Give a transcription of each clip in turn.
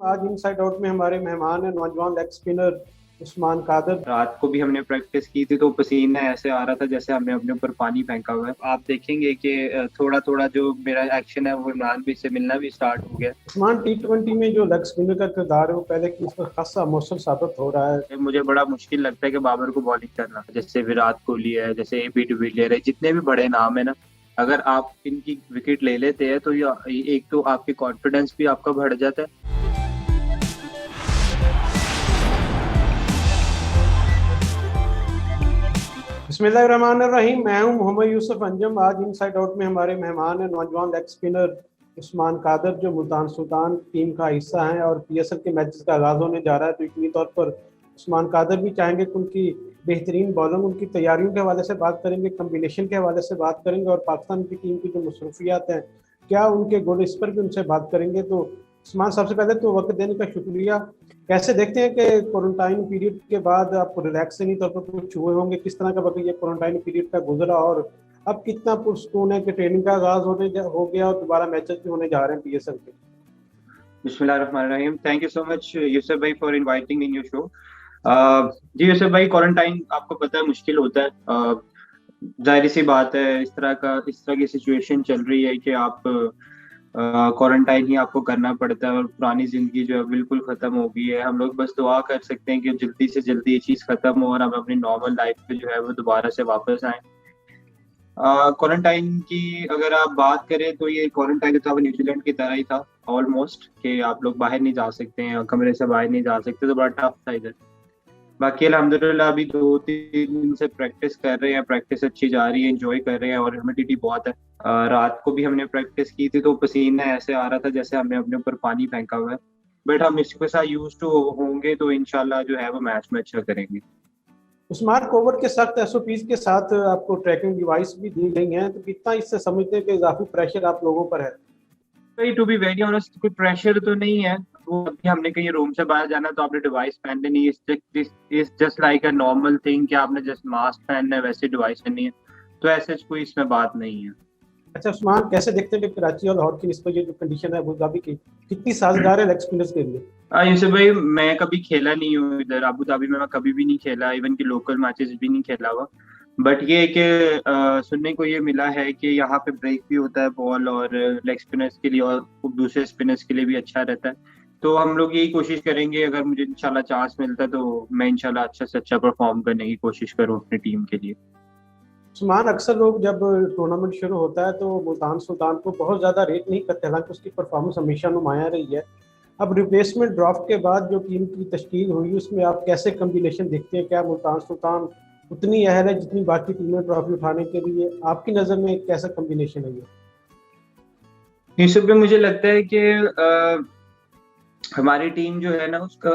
आज inside out में हमारे मेहमान हैं नौजवान लेग स्पिनर उस्मान कादर। रात को भी हमने प्रैक्टिस की थी तो पसीना ऐसे आ रहा था जैसे हमने अपने ऊपर पानी फेंका हुआ है। आप देखेंगे कि थोड़ा थोड़ा जो मेरा एक्शन है वो इमरान भी से मिलना भी स्टार्ट हो गया उस्मान T20 में जो लेग स्पिनर का किरदार है वो पहले की इस पर खासा मौसर साबित हो रहा है। है। मुझे बड़ा मुश्किल लगता है कि बाबर को बॉलिंग करना, जैसे विराट कोहली है, जैसे एबी डिविलियर है, जितने भी बड़े नाम है ना, अगर आप इनकी विकेट ले लेते हैं तो ये एक तो आपकी कॉन्फिडेंस भी आपका बढ़ जाता है। बिस्मिल्लाहिर्रहमानिर्रहीम। मैं हूं मोहम्मद यूसुफ अंजम। आज इनसाइड आउट में हमारे मेहमान हैं नौजवान लेग स्पिनर उस्मान कादर जो मुल्तान सुल्तान टीम का हिस्सा हैं और PSL के मैचेस का आगाज होने जा रहा है, तो यकीनी तौर पर उस्मान कादर भी चाहेंगे कि उनकी बेहतरीन बॉलिंग, उनकी तैयारियों के हवाले से बात करेंगे, कम्बिनेशन के हवाले से बात करेंगे और पाकिस्तान की टीम की जो मसरूफियात हैं क्या उनके गोल, इस पर भी उनसे बात करेंगे। तो उस्मान, सबसे पहले तो वक्त देने का शुक्रिया। कैसे देखते हैं कि क्वारंटाइन पीरियड के बाद आप रिलैक्सिंग तौर पर कुछ हुए होंगे, किस तरह का वक्त ये क्वारंटाइन पीरियड का गुजरा और अब कितना पुरसकून है कि ट्रेनिंग का आगाज हो गया और दोबारा मैचेस भी होने जा रहे हैं PSL के। बिस्मिल्लाहिर्रहमानिर्रहीम। Thank you so much Yusuf भाई for inviting in your show. जी यूसुफ भाई, क्वारंटाइन आपको पता है मुश्किल होता है। जाहिर सी बात है, इस तरह की सिचुएशन चल रही है कि आप क्वारंटाइन ही आपको करना पड़ता है और पुरानी जिंदगी जो है बिल्कुल खत्म हो गई है। हम लोग बस दुआ कर सकते हैं कि जल्दी से जल्दी ये चीज खत्म हो और हम अपनी नॉर्मल लाइफ पे जो है वो दोबारा से वापस आए। क्वारंटाइन की अगर आप बात करें तो ये क्वारंटाइन तो अब न्यूजीलैंड की तरह ही था ऑलमोस्ट, कि आप लोग बाहर नहीं जा सकते हैं, कमरे से बाहर नहीं जा सकते, तो बड़ा टफ था इधर। बाकी अल्हम्दुलिल्लाह अभी 2-3 दिन से प्रैक्टिस कर रहे हैं, प्रैक्टिस अच्छी जा रही है, एंजॉय कर रहे हैं और ह्यूमिडिटी बहुत है। रात को भी हमने प्रैक्टिस की थी तो पसीना ऐसे आ रहा था जैसे हमने अपने ऊपर पानी फेंका हुआ है। बट हम इसके साथ यूज टू होंगे तो इंशाल्लाह जो है वो मैच में अच्छा करेंगे। उस्मान, कोविड के सख्त SOPs के साथ आपको ट्रैकिंग डिवाइस भी दी गई हैं, तो कितना इससे समझते हैं कि इजाफी प्रेशर आप लोगों पर है। भाई टू बी वेरी ऑनेस्ट कोई प्रेशर तो नहीं है। वो अभी हमने कहीं रूम से बाहर जाना तो आपने डिवाइस पहन लेनी है, is just like a normal thing कि आपने जस्ट मास्क पहनना है, वैसे डिवाइस पहननी है। तो ऐसे कोई इसमें बात नहीं है। अच्छा उस्मान, कैसे देखते हैं कि कराची और लाहौर की निस्बत ये जो कंडीशन है अबू धाबी की कितनी साजगार है लेग स्पिनर्स के लिए। यूसुफ भाई, मैं कभी खेला नहीं हूँ इधर अबू धाबी में, मैं कभी भी नहीं खेला, इवन कि लोकल मैचेस भी नहीं खेला हुआ। बट ये है कि सुनने को ये मिला है कि यहाँ पे ब्रेक भी होता है बॉल, और लेग स्पिनर्स के लिए और दूसरे स्पिनर्स के लिए भी अच्छा रहता है। तो हम लोग यही कोशिश करेंगे, अगर मुझे इंशाल्लाह चांस मिलता है तो मैं इंशाल्लाह अच्छा से अच्छा परफॉर्म करने की कोशिश करूँ अपनी टीम के लिए। उस्मान, अक्सर लोग जब टूर्नामेंट शुरू होता है तो मुल्तान सुल्तान को बहुत ज़्यादा रेट नहीं करते, हालांकि उसकी परफॉर्मेंस हमेशा नुमाया रही है। अब रिप्लेसमेंट ड्राफ्ट के बाद जो टीम की तश्कील हुई उसमें आप कैसे कम्बिनेशन देखते हैं? क्या मुल्तान सुल्तान उतनी अहल है जितनी बाकी टीमें ट्रॉफी उठाने के लिए? आपकी नज़र में कैसा कम्बिनेशन है ये? यूसुफ भाई, मुझे लगता है कि हमारी टीम जो है ना उसका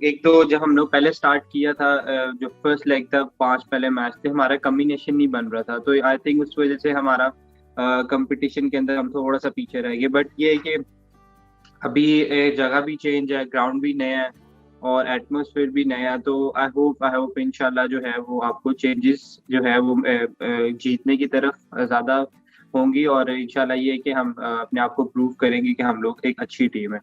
एक तो जब हम लोग पहले स्टार्ट किया था, जो फर्स्ट लेग था, 5 पहले मैच थे, हमारा कम्बिनेशन नहीं बन रहा था, तो आई थिंक उस वजह से हमारा कंपटीशन के अंदर हम थोड़ा सा पीछे रह गए। बट ये है कि अभी जगह भी चेंज है, ग्राउंड भी नया है और एटमोसफेयर भी नया है, तो आई होप इंशाल्लाह जो है वो आपको चेंजेस जो है वो जीतने की तरफ ज्यादा होंगी, और इंशाल्लाह ये है कि हम अपने आप को प्रूव करेंगे कि हम लोग एक अच्छी टीम है।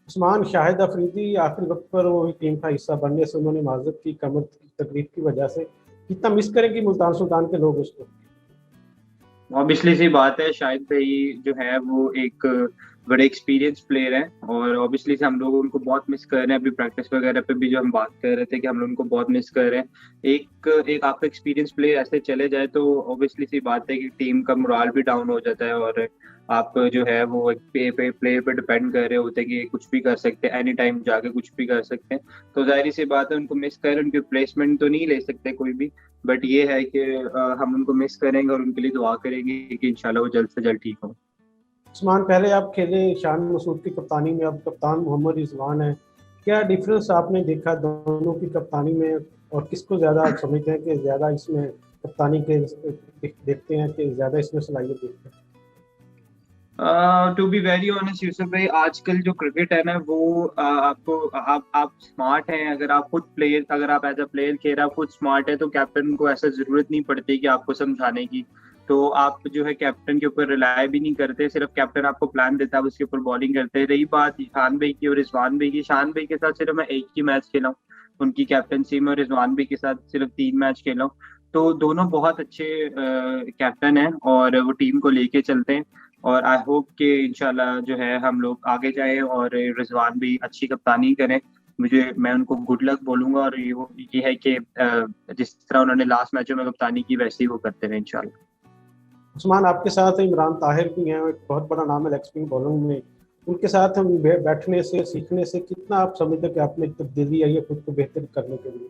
उस्मान, शाहिद अफरीदी आखिरी वक्त पर वो टीम का हिस्सा बनने से उन्होंने माजरत की, कमर की तकलीफ की वजह से। कितना मिस करेंगे मुल्तान सुल्तान के लोग उसको? ऑब्वियसली सी बात है, शाहिद भाई जो है वो एक बड़े एक्सपीरियंस प्लेयर हैं और ऑब्वियसली से हम लोग उनको बहुत मिस कर रहे हैं। अभी प्रैक्टिस वगैरह पे भी जो हम बात कर रहे थे कि हम लोग उनको बहुत मिस कर रहे हैं। एक एक आपका एक्सपीरियंस प्लेयर ऐसे चले जाए तो ऑब्वियसली सी बात है कि टीम का मोराल भी डाउन हो जाता है, और आप जो है वो एक प्लेयर पे डिपेंड कर रहे होते हैं कि कुछ भी कर सकते हैं, एनी टाइम जाके कुछ भी कर सकते हैं। तो जाहिर सी बात है उनको मिस कर, उनकी रिप्लेसमेंट तो नहीं ले सकते कोई भी। बट ये है कि हम उनको मिस करेंगे और उनके लिए दुआ करेंगे कि इंशाल्लाह वो जल्द से जल्द ठीक हो। उस्मान, पहले आप खेले शान मसूद की कप्तानी में, अब कप्तान मोहम्मद रिजवान है। क्या डिफरेंस आपने देखा दोनों की कप्तानी में और किसको ज़्यादा आप समझते हैं कि ज़्यादा इसमें कप्तानी के देखते हैं कि ज़्यादा इसमें सलाहियत देखते हैं? To be very honest Yusuf भाई, आजकल जो क्रिकेट है ना वो आपको आप स्मार्ट हैं, अगर आप खुद प्लेयर, अगर आप एज अ प्लेयर खेल रहे हैं, आप खुद स्मार्ट है, तो कैप्टन को ऐसा जरूरत नहीं पड़ती कि आपको समझाने की। तो आप जो है कैप्टन के ऊपर रिलाय भी नहीं करते, सिर्फ कैप्टन आपको प्लान देता है, उसके ऊपर बॉलिंग करते हैं। रही बात शान भाई की और रिजवान भाई की, शान भाई के साथ सिर्फ मैं एक ही मैच खेला हूँ उनकी कैप्टनसी में, और रिजवान भाई के साथ सिर्फ 3 मैच खेला हूँ। तो दोनों बहुत अच्छे कैप्टन हैं और वो टीम को लेके चलते हैं। और आई होप कि इंशाल्लाह जो है हम लोग आगे जाएं और रिजवान भी अच्छी कप्तानी करें। मैं उनको गुड लक बोलूंगा, और ये है कि जिस तरह उन्होंने लास्ट मैचों में कप्तानी की वैसे ही वो करते रहे इंशाल्लाह। उस्मान, आपके साथ इमरान ताहिर भी हैं, एक बहुत बड़ा नाम है लेग स्पिन बॉलिंग में। उनके साथ हम बैठने से सीखने से कितना आप समझते हैं कि आपने तब्दीली आई है खुद को बेहतर करने के लिए?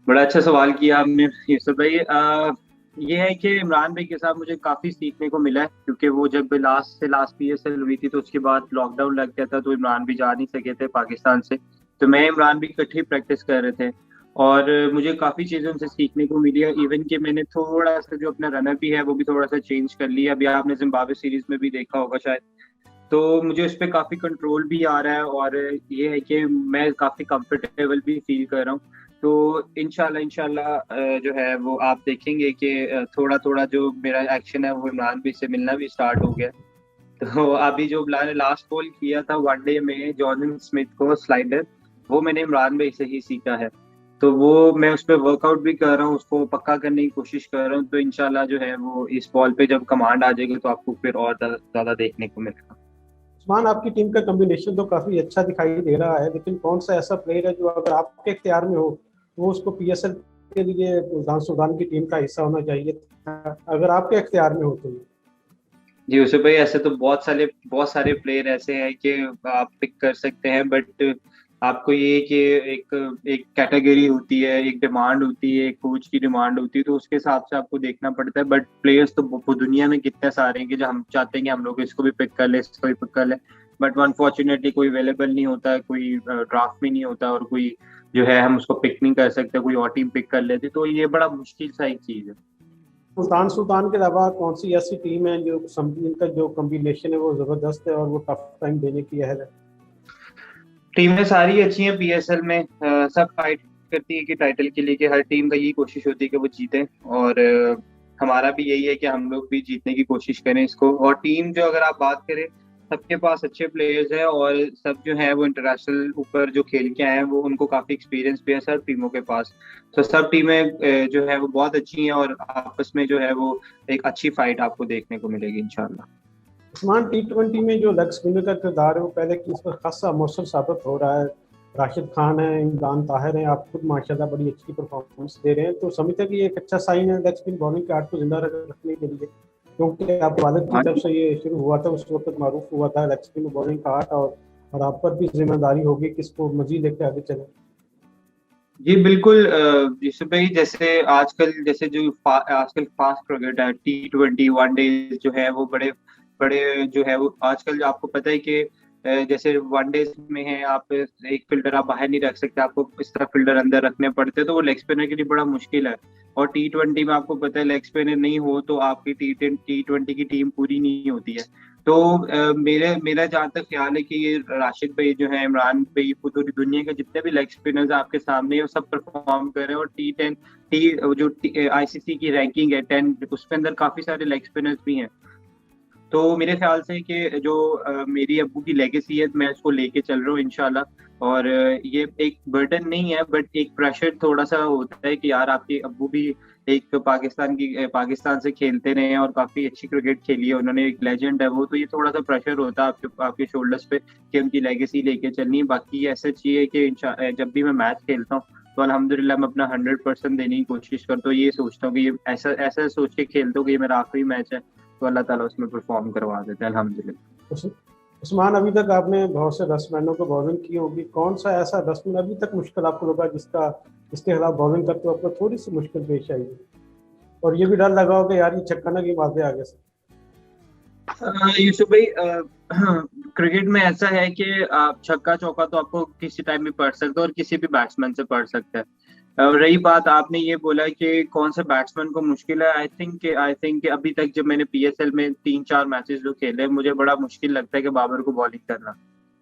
बड़ा अच्छा सवाल किया आपने यूसुफ भाई। ये है कि इमरान भाई के साथ मुझे काफी सीखने को मिला है, क्योंकि वो जब लास्ट PSL हुई थी तो उसके बाद लॉकडाउन लग गया था, तो इमरान भी जा नहीं सके थे पाकिस्तान से। तो मैं इमरान भी इकट्ठे प्रैक्टिस कर रहे थे, और मुझे काफी चीजें उनसे सीखने को मिली है। इवन कि मैंने थोड़ा सा जो अपना रनर भी है वो भी थोड़ा सा चेंज कर लिया। अभी आपने जिम्बाब्वे सीरीज में भी देखा होगा शायद, तो मुझे उस पर काफी कंट्रोल भी आ रहा है, और ये है कि मैं काफी कंफर्टेबल भी फील कर रहा हूँ। तो इंशाल्लाह जो है वो आप देखेंगे कि थोड़ा थोड़ा जो मेरा एक्शन है वो इमरान भी से मिलना भी स्टार्ट हो गया। तो अभी जो मैंने लास्ट बॉल किया था वनडे में जॉर्डन स्मिथ को स्लाइडर, वो मैंने इमरान भाई से ही सीखा है। तो वो मैं उस पर वर्कआउट भी कर रहा हूँ, उसको पक्का करने की कोशिश कर रहा हूँ। तो इंशाल्लाह जो है वो इस बॉल पे जब कमांड आ जाएगी तो आपको फिर और ज्यादा देखने को मिलेगा। उस्मान, आपकी टीम का कॉम्बिनेशन तो काफी अच्छा दिखाई दे रहा है, लेकिन कौन सा ऐसा प्लेयर है जो अगर आपके इख्तियार में हो वो उसको PSL के लिए सूडान की टीम का हिस्सा होना चाहिए था, अगर आपके इख्तियार में हो तो? जी यूसुफ भाई, ऐसे तो बहुत सारे प्लेयर ऐसे हैं कि आप पिक कर सकते हैं, बट आपको ये कि एक एक कैटेगरी होती है, एक डिमांड होती है, एक कोच की डिमांड होती है, तो उसके हिसाब से आपको देखना पड़ता है। बट प्लेयर्स तो दुनिया में कितने सारे हैं कि जो हम चाहते हैं कि हम लोग इसको भी पिक कर ले, इसको भी पिक कर ले, बट अनफॉर्चुनेटली कोई अवेलेबल नहीं होता है, कोई ड्राफ्ट में नहीं होता, और कोई जो है हम उसको पिक नहीं कर सकते, कोई और टीम पिक कर लेती, तो ये बड़ा मुश्किल सा एक चीज है। सुल्तान के अलावा कौन सी ऐसी टीम है जो इनका जो कॉम्बिनेशन है वो जबरदस्त है और वो टफ टाइम देने की अहल है? टीमें सारी अच्छी हैं PSL में, सब फाइट करती है कि टाइटल के लिए, कि हर टीम का यही कोशिश होती है कि वो जीते, और हमारा भी यही है कि हम लोग भी जीतने की कोशिश करें इसको। और टीम जो अगर आप बात करें, सबके पास अच्छे प्लेयर्स हैं, और सब जो है वो इंटरनेशनल ऊपर जो खेल के आए हैं वो उनको काफी एक्सपीरियंस भी है सब टीमों के पास। तो सब टीमें जो है वो बहुत अच्छी हैं, और आपस में जो है वो एक अच्छी फाइट आपको देखने को मिलेगी इंशाल्लाह। उस्मान, T20 में जो लेग स्पिनर का किरदार है वो पहले की इस पर खासा मौसर साबित हो रहा है। राशिद खान है, इमरान ताहिर हैं, आप खुद माशाल्लाह बड़ी अच्छी परफॉर्मेंस दे रहे हैं, तो समझते हैं कि ये एक अच्छा साइन है लेग स्पिन बॉलिंग के आर्ट को जिंदा रखने के लिए? क्योंकि आप वालिद की तरफ से ये शुरू हुआ था, उस वक्त मारूफ हुआ था लेग स्पिन बॉलिंग का आर्ट, और आप पर भी जिम्मेदारी होगी कि इसको मजीद लेके आगे चलें। जी बिल्कुल यूसुफ भाई, जैसे आजकल जैसे जो आजकल फास्ट क्रिकेट है, T20 वनडे जो है वो बड़े बड़े जो है वो आजकल आपको पता है कि जैसे वनडे में है, आप एक फील्डर आप बाहर नहीं रख सकते, आपको इस तरह फील्डर अंदर रखने पड़ते हैं, तो वो लेग स्पिनर के लिए बड़ा मुश्किल है। और T20 में आपको पता है लेग स्पिनर नहीं हो तो आपकी T20 की टीम पूरी नहीं होती है। तो मेरा जहाँ तक ख्याल है कि ये राशिद भाई जो है, इमरान भाई, पूरी दुनिया के जितने भी लेग स्पिनर्स आपके सामने हैं वो सब परफॉर्म कर रहे हैं। और T10 जो ICC की रैंकिंग है 10, उसके अंदर काफी सारे लेग स्पिनर्स भी हैं। तो मेरे ख्याल से कि जो मेरी अब्बू की लेगेसी है मैं उसको लेके चल रहा हूँ इंशाल्लाह। और ये एक बर्डन नहीं है, बट एक प्रेशर थोड़ा सा होता है कि यार आपके अब्बू भी एक पाकिस्तान से खेलते रहे हैं और काफी अच्छी क्रिकेट खेली है उन्होंने, एक लेजेंड है वो, तो ये थोड़ा सा प्रेशर होता है आपके शोल्डर्स पे कि उनकी लेगेसी लेके चलनी है। बाकी ऐसा चाहिए कि जब भी मैं मैच खेलता हूँ तो अल्हम्दुलिल्लाह मैं अपना 100% देने की कोशिश करता हूँ। ये सोचता हूँ कि ये ऐसा ऐसा सोच के खेलता हूँ कि ये मेरा आखिरी मैच है, तो अल्लाह ताला उसमें परफॉर्म करवा देते हैं अल्हम्दुलिल्लाह। उस्मान, अभी तक आपने बहुत से बैट्समैनों को बॉलिंग की होगी, कौन सा ऐसा बैट्समैन अभी तक मुश्किल आपको लगा जिसके खिलाफ बॉलिंग करते वक्त थोड़ी सी मुश्किल पेश आई है, और ये भी डर लगा हो कि यार ये छक्का ना की मारते आगे से? यूसुफ भाई, क्रिकेट में ऐसा है कि आप छक्का चौका तो आपको किसी टाइम भी पढ़ सकते हो और किसी भी बैट्समैन से पढ़ सकते हैं। रही बात आपने ये बोला कि कौन से बैट्समैन को मुश्किल है, आई थिंक अभी तक जब मैंने PSL में 3-4 मैचेस जो खेले मुझे बड़ा मुश्किल लगता है कि बाबर को बॉलिंग करना।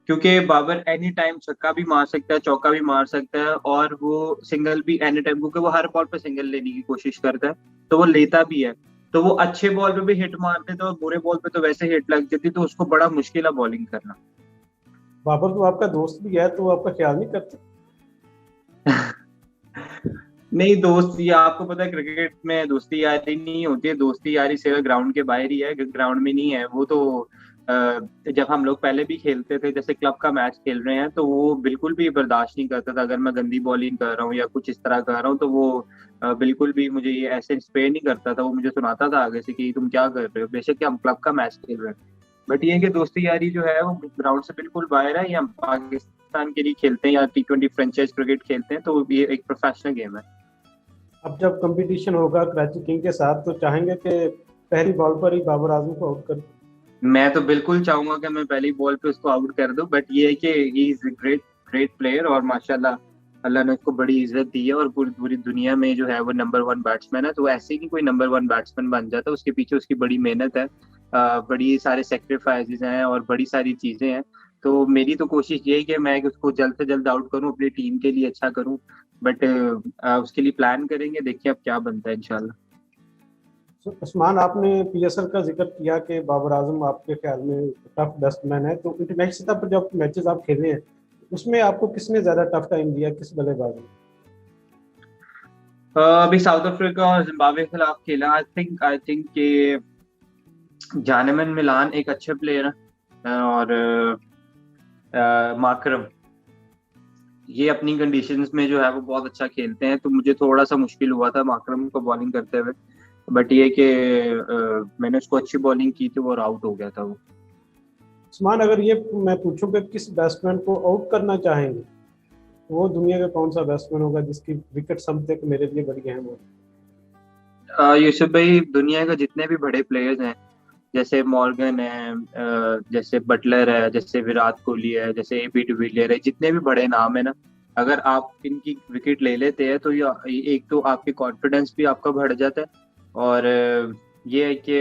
क्योंकि बाबर एनी टाइम छक्का भी मार सकता है, चौका भी मार सकता है, और वो सिंगल भी एनी टाइम, क्योंकि वो हर बॉल पे सिंगल लेने की कोशिश करता है, तो वो लेता भी है। तो वो अच्छे बॉल पे भी हिट मार देता है और बुरे बॉल पे तो वैसे हिट लग जाती, तो उसको बड़ा मुश्किल है बॉलिंग करना। बाबर तो आपका दोस्त भी है, तो वो आपका ख्याल नहीं करते? नहीं, दोस्ती आपको पता है क्रिकेट में दोस्ती यारी नहीं होती है, दोस्ती यारी सिर्फ ग्राउंड के बाहर ही है, ग्राउंड में नहीं है वो तो। जब हम लोग पहले भी खेलते थे, जैसे क्लब का मैच खेल रहे हैं, तो वो बिल्कुल भी बर्दाश्त नहीं करता था अगर मैं गंदी बॉलिंग कर रहा हूँ या कुछ इस तरह कर रहा हूँ, तो वो बिल्कुल भी मुझे ये ऐसे स्प्रे नहीं करता था, वो मुझे सुनाता था आगे से कि तुम क्या कर रहे हो, बेशक कि हम क्लब का मैच खेल रहे हैं। बट ये है कि दोस्ती यारी जो है वो ग्राउंड से बिल्कुल बाहर है, ये हम पाकिस्तान के लिए खेलते हैं या T20 फ्रेंचाइज क्रिकेट खेलते हैं, तो ये एक प्रोफेशनल गेम है। अब जब कंपटीशन होगा कराची किंग के साथ, तो चाहेंगे कि पहली बॉल पर ही बाबर आजम को आउट कर? मैं तो बिल्कुल चाहूंगा कि मैं पहली बॉल पे उसको आउट कर दूं, बट ये है कि he is great great player, और माशाल्लाह अल्लाह ने उसको बड़ी इज्जत दी है, और पूरी पूरी दुनिया में जो है वो नंबर वन बैट्समैन है, तो ऐसे ही नहीं कोई नंबर वन बैट्समैन बन जाता, उसके पीछे उसकी बड़ी मेहनत है, बड़ी सारे सेक्रीफाइसेस हैं और बड़ी सारी चीजें हैं। तो मेरी तो कोशिश यही कि मैं उसको जल्द से जल्द आउट करूं, अपनी टीम के लिए अच्छा करूं, बट उसके लिए प्लान करेंगे, देखिए अब क्या बनता है इंशाल्लाह। उस्मान, आपने PSL का जिक्र किया कि बाबर आजम आपके ख्याल में टफ बैट्समैन है, तो इंटरनेशनल सतह पर जब मैचेस आप खेले हैं, उसमें आपको किसने ज्यादा टफ टाइम दिया, किस बल्लेबाज ने? अभी साउथ अफ्रीका और जिम्बाब्वे के खिलाफ खेला, आई थिंक कि जानेमन मिलान एक अच्छे प्लेयर है, और माकरम, ये अपनी कंडीशंस में जो है वो बहुत अच्छा खेलते हैं, तो मुझे थोड़ा सा मुश्किल हुआ था माकरम को बॉलिंग करते हुए, बट ये कि मैंने उसको अच्छी बॉलिंग की थी और आउट हो गया था वो। उस्मान, अगर ये मैं पूछूं कि किस बैट्समैन को आउट करना चाहेंगे, तो वो दुनिया का कौन सा बैट्समैन होगा जिसकी विकेट समझते कि मेरे लिए बड़ी अहम हो? यूसुफ भाई, दुनिया के जितने भी बड़े प्लेयर्स हैं, जैसे मॉर्गन है, जैसे बटलर है, जैसे विराट कोहली है, जैसे AB डिविलियर है, जितने भी बड़े नाम है ना, अगर आप इनकी विकेट ले लेते हैं तो ये एक तो आपकी कॉन्फिडेंस भी आपका बढ़ जाता है, और ये है कि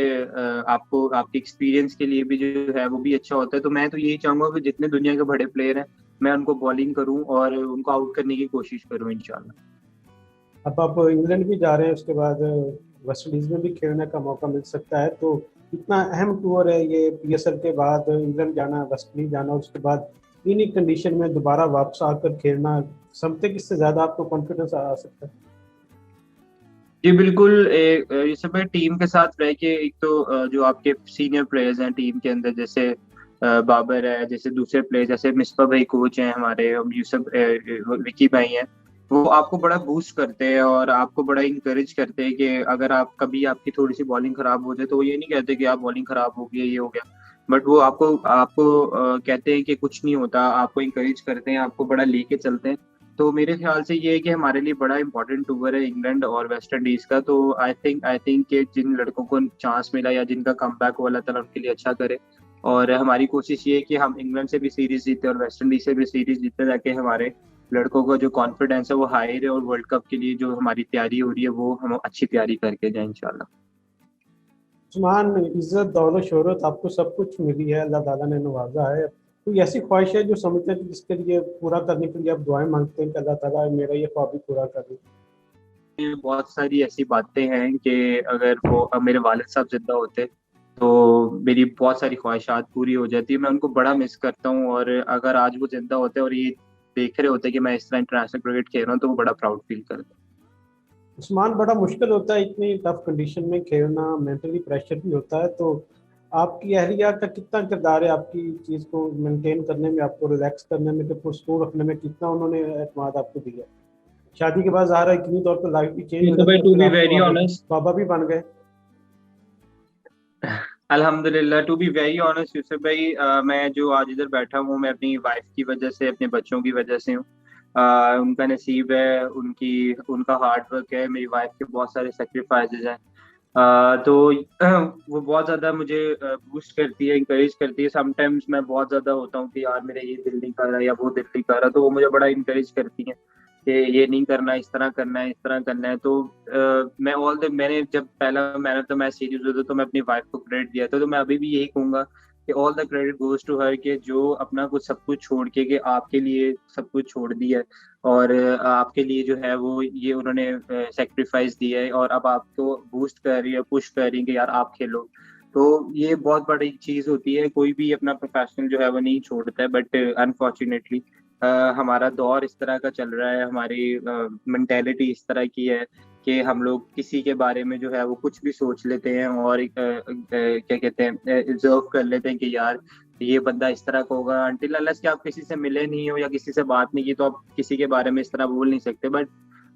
आपको आपके एक्सपीरियंस के लिए भी जो है वो भी अच्छा होता है, तो मैं तो यही चाहूंगा कि जितने दुनिया के बड़े प्लेयर हैं, मैं उनको बॉलिंग करूं और उनको आउट करने की कोशिश करूं इंशाल्लाह। अब आप इंग्लैंड भी जा रहे हैं, उसके बाद वेस्ट इंडीज में भी खेलने का मौका मिल सकता है, तो इतना अहम टूर है ये PSL के बाद इंग्लैंड जाना, वेस्ट इंडीज जाना, उसके बाद इन्हीं कंडीशन में दोबारा वापस आकर खेलना, समझते किससे ज्यादा आपको कॉन्फिडेंस आ सकता है? जी बिल्कुल, ये सब टीम के साथ रह के, एक तो जो आपके सीनियर प्लेयर्स हैं टीम के अंदर, जैसे बाबर है, जैसे दूसरे प्लेयर जैसे मिसबा भाई कोच हैं हमारे, हम यूसुफ विकी भाई हैं, वो आपको बड़ा बूस्ट करते हैं और आपको बड़ा इंकरेज करते हैं कि अगर आप कभी आपकी थोड़ी सी बॉलिंग खराब हो जाए, तो वो ये नहीं कहते कि आप बॉलिंग खराब हो गई, ये हो गया, बट वो आपको आपको कहते हैं कि कुछ नहीं होता, आपको इंकरेज करते हैं, आपको बड़ा लेके चलते हैं। तो मेरे ख्याल से ये है कि हमारे लिए बड़ा इंपॉर्टेंट टूर है इंग्लैंड और वेस्ट इंडीज का, तो आई थिंक कि जिन लड़कों को चांस मिला या जिनका कमबैक हो, अल्लाह ताला उनके लिए अच्छा करे, और हमारी कोशिश ये है कि हम इंग्लैंड से भी सीरीज जीते और वेस्ट इंडीज से भी सीरीज जीते, ताकि हमारे लड़कों का जो कॉन्फिडेंस है वो हाई रहे, और वर्ल्ड कप के लिए जो हमारी तैयारी हो रही है वो हम अच्छी तैयारी करके जाए इंशाल्लाह। उस्मान, इज्जत दौलत शोहरत आपको सब कुछ मिली है, अल्लाह ताला ने नवाजा है, कोई ऐसी ख्वाहिश है जो समझते हैं कि जिसके लिए पूरा करने के लिए आप दुआएं मांगते हैं कि अल्लाह ताला मेरा ये ख्वाब भी पूरा कर दे? बहुत सारी ऐसी बातें हैं कि अगर वो मेरे वालिद साहब जिंदा होते, तो मेरी बहुत सारी ख्वाहिशात पूरी हो जाती है, मैं उनको बड़ा मिस करता हूँ, और अगर आज वो जिंदा होते और ये देख रहे होते कि मैं इस तरह इंटरनेशनल क्रिकेट खेल रहा हूँ, तो वो बड़ा प्राउड फील करते। उस्मान, बड़ा मुश्किल होता है इतनी टफ कंडीशन में खेलना, मेंटली प्रेशर भी होता है, तो आपकी अहलिया का कितना किरदार है आपकी चीज़ को मेंटेन करने में, आपको रिलैक्स करने में, कि पुरस्कून रखने में कितना उन्होंने एतमाद आपको दिया? शादी के बाद ज़ाहिर है इतनी तौर पर लाइफ भी चेंज हो तो भाई जाती है, टू फिर बी आप तो वेरी आगे ऑनेस्ट, बाबा भी बन गए। अल्हम्दुलिल्लाह, to be very honest Yusuf भाई, मैं जो आज इधर बैठा हूँ, मैं अपनी वाइफ की वजह से, अपने बच्चों की वजह से हूँ। उनका नसीब है, उनकी उनका हार्ड वर्क है, मेरी वाइफ के बहुत सारे सेक्रीफाइसेस हैं, तो वो बहुत ज्यादा मुझे बूस्ट करती है, इंकरेज करती है। समटाइम्स मैं बहुत ज्यादा होता हूँ कि यार मेरा ये दिल नहीं कर रहा या वो दिल नहीं कर रहा, तो वो मुझे बड़ा इंकरेज करती है कि ये नहीं करना, इस तरह करना है, इस तरह करना है, तो मैंने जब पहला man of the match series हुआ था, तो मैं अपनी वाइफ को क्रेडिट दिया था, तो मैं अभी भी यही कहूंगा कि all the credit goes to her, कि जो अपना कुछ सब कुछ छोड़ के आपके लिए सब कुछ छोड़ दिया है, और आपके लिए जो है वो ये उन्होंने सेक्रीफाइस दिया है, और अब आपको बूस्ट कर रही है, पुश कर रही है कि यार आप खेलो। तो ये बहुत बड़ी चीज होती है, कोई भी अपना प्रोफेशनल जो है वो नहीं छोड़ता है, बट अनफॉर्चुनेटली हमारा दौर इस तरह का चल रहा है, हमारी मेंटेलिटी इस तरह की है कि हम लोग किसी के बारे में जो है वो कुछ भी सोच लेते हैं, और क्या कहते हैं, रिजर्व कर लेते हैं कि यार ये बंदा इस तरह का होगा। अनटिल अनलेस कि आप किसी से मिले नहीं हो या किसी से बात नहीं की, तो आप किसी के बारे में इस तरह बोल नहीं सकते। But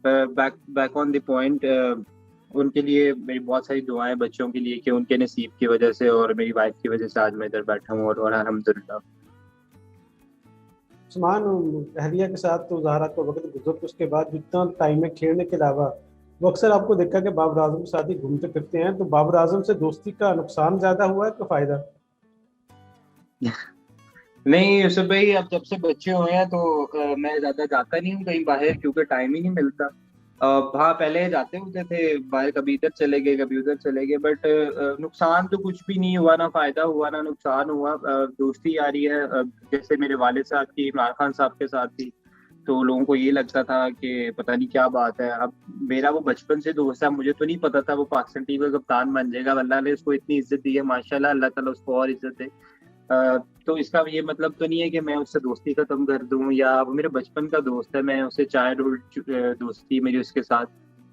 back back on the point, उनके लिए मेरी बहुत सारी दुआएं बच्चों के लिए, कि उनके नसीब की वजह से और मेरी वाइफ की वजह से आज मैं इधर बैठा हूँ, और अल्हम्दुलिल्लाह। उस्मान, अहलिया के साथ तो ज़हरा का वक्त गुजर के उसके बाद जितना टाइम है खेलने के अलावा, वो अक्सर आपको देखा कि बाबर आजम के साथ ही घूमते फिरते हैं, तो बाबर आजम से दोस्ती का नुकसान ज्यादा हुआ है तो फायदा? नहीं यूसुफ भाई, अब जब से बच्चे हुए हैं तो मैं ज्यादा जाता नहीं हूँ कहीं बाहर, क्योंकि टाइम ही नहीं मिलता। हाँ पहले जाते होते थे बाहर, कभी इधर चले गए कभी उधर चले गए, बट नुकसान तो कुछ भी नहीं हुआ, ना फायदा हुआ ना नुकसान हुआ। दोस्ती यारी है, जैसे मेरे वालिद साहब की इमरान खान साहब के साथ थी, तो लोगों को ये लगता था कि पता नहीं क्या बात है। अब मेरा वो बचपन से दोस्त है, मुझे तो नहीं पता था वो पाकिस्तान टीम का कप्तान बन जाएगा। अल्लाह ने उसको इतनी इज्जत दी है, माशाल्लाह, अल्लाह ताला उसको और इज्जत दे। तो इसका ये मतलब तो नहीं है कि मैं उससे दोस्ती खत्म कर दूं, या वो मेरे बचपन का दोस्त है, मैं उससे चाइल्डहुड दोस्ती मेरी उसके साथ।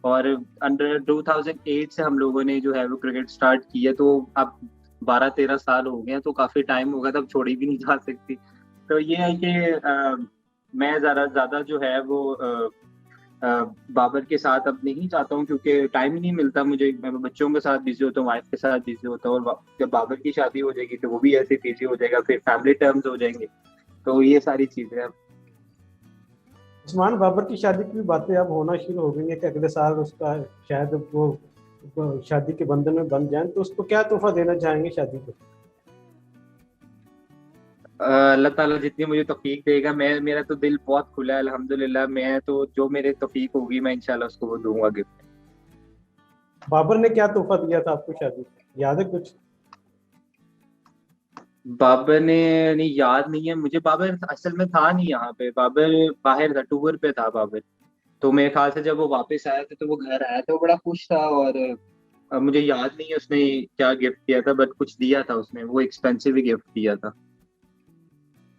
और अंडर 2008 से हम लोगों ने जो है वो क्रिकेट स्टार्ट की है, तो अब 12-13 साल हो गए हैं, तो काफी टाइम हो गया, तब छोड़ी भी नहीं जा सकती। तो ये है कि मैं ज्यादा ज्यादा जो है वो बाबर के साथ अब नहीं चाहता हूँ, क्योंकि टाइम ही नहीं मिलता मुझे। मैं बच्चों के साथ बिजी होता हूँ, वाइफ के साथ बिजी होता हूँ, और जब बाबर की शादी हो जाएगी तो वो भी ऐसे बिजी हो जाएगा, फिर फैमिली टर्म्स हो जाएंगे। तो ये सारी चीजें अब। उस्मान, बाबर की शादी की भी बातें अब होना शुरू हो गई है कि अगले साल उसका शायद वो शादी के बंधन में बन जाए, तो उसको क्या तोहफा देना चाहेंगे शादी को? अल्लाह ताला जितनी मुझे तौफीक देगा, मैं मेरा तो दिल बहुत खुला है अल्हम्दुलिल्लाह। मैं तो जो मेरे तौफीक होगी मैं इंशाल्लाह उसको वो दूंगा गिफ्ट। बाबर ने क्या तोहफा दिया था आपको शादी में, याद है कुछ? बाबर ने, नहीं याद नहीं है मुझे। बाबर असल में था नहीं यहाँ पे, बाबर बाहर था, टूर पे था बाबर। तो मेरे ख्याल से जब वो वापस आया था तो वो घर आया था, वो बड़ा खुश था। और मुझे याद नहीं है उसने क्या गिफ्ट दिया था, बट कुछ दिया था उसने, वो एक्सपेंसिव ही गिफ्ट दिया था।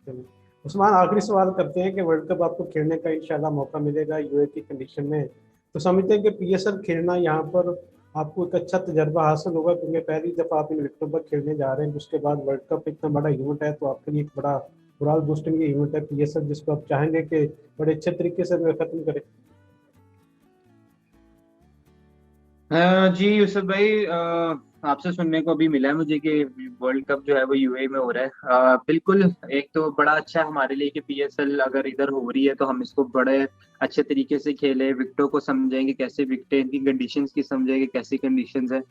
उस्मान, आखिरी सवाल करते हैं कि वर्ल्ड कप आपको खेलने का इंशाल्लाह मौका मिलेगा यूए की कंडीशन में, तो समझते हैं कि पीएसएल खेलना यहाँ पर आपको एक अच्छा तजर्बा हासिल होगा, क्योंकि पहली दफ़ा आप इन विकेटों पर खेलने जा रहे हैं। उसके बाद वर्ल्ड कप इतना बड़ा इवेंट है, तो आपके लिए एक बड़ा मोरल बूस्टिंग इवेंट है पीएसएल, जिसको आप चाहेंगे कि बड़े अच्छे तरीके से खत्म करें। जी यूसुफ भाई, आपसे सुनने को अभी मिला है मुझे कि वर्ल्ड कप जो है वो यूएई में हो रहा है। बिल्कुल, एक तो बड़ा अच्छा है हमारे लिए कि पीएसएल अगर इधर हो रही है तो हम इसको बड़े अच्छे तरीके से खेलें, विकेटों को समझेंगे कैसे विकेटें, इनकी कंडीशंस की समझेंगे कैसी कंडीशंस है।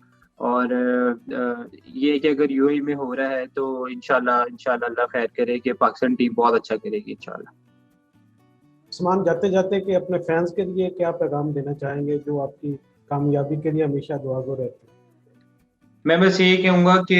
और ये है कि अगर यूएई में हो रहा है तो इंशाल्लाह इंशाल्लाह अल्लाह खैर करे कि पाकिस्तान टीम बहुत अच्छा करेगी इंशाल्लाह। उस्मान, जाते जाते कि अपने फैंस के लिए क्या पैगाम देना चाहेंगे जो आपकी कामयाबी के लिए हमेशा दुआगो रहते हैं? मैं बस यही कहूंगा कि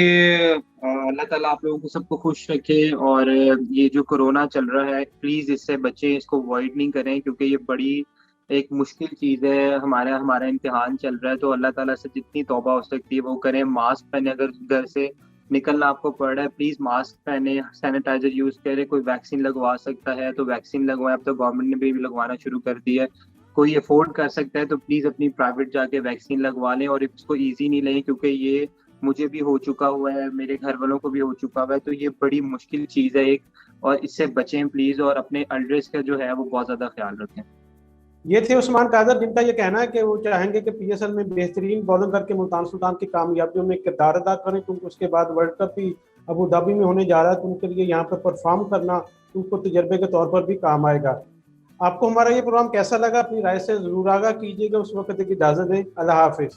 अल्लाह ताला आप लोगों को सबको खुश रखे, और ये जो कोरोना चल रहा है प्लीज इससे बचें, इसको अवॉइड नहीं करें, क्योंकि ये बड़ी एक मुश्किल चीज है। हमारा हमारा इम्तिहान चल रहा है, तो अल्लाह ताला से जितनी तौबा हो सकती है वो करें। मास्क पहने, अगर घर से निकलना आपको पड़ रहा है प्लीज मास्क पहने, सैनिटाइजर यूज करें। कोई वैक्सीन लगवा सकता है तो वैक्सीन लगवाएं, अब तो गवर्नमेंट ने भी लगवाना शुरू कर दिया है। कोई अफोर्ड कर सकता है तो प्लीज अपनी प्राइवेट जाके वैक्सीन लगवा लें, और इसको इजी नहीं लें, क्योंकि ये मुझे भी हो चुका हुआ है, मेरे घर वालों को भी हो चुका हुआ है, तो ये बड़ी मुश्किल चीज है एक। और इससे बचें प्लीज, और अपने एल्डर्स का जो है वो बहुत ज्यादा ख्याल रखें। ये थे उस्मान कादर, जिनका ये कहना है कि वो चाहेंगे कि पीएसएल में बेहतरीन बॉलिंग करके मुल्तान सुल्तान की कामयाबियों में किरदार अदा करें, क्योंकि उसके बाद वर्ल्ड कप भी अबू धाबी में होने जा रहा है, तो उनके लिए यहाँ पर परफॉर्म करना उनको तजर्बे के तौर पर भी काम आएगा। आपको हमारा ये प्रोग्राम कैसा लगा, अपनी राय से जरूर आगाह कीजिएगा। उस वक्त की इजाज़त दें, अल्लाह हाफिज़।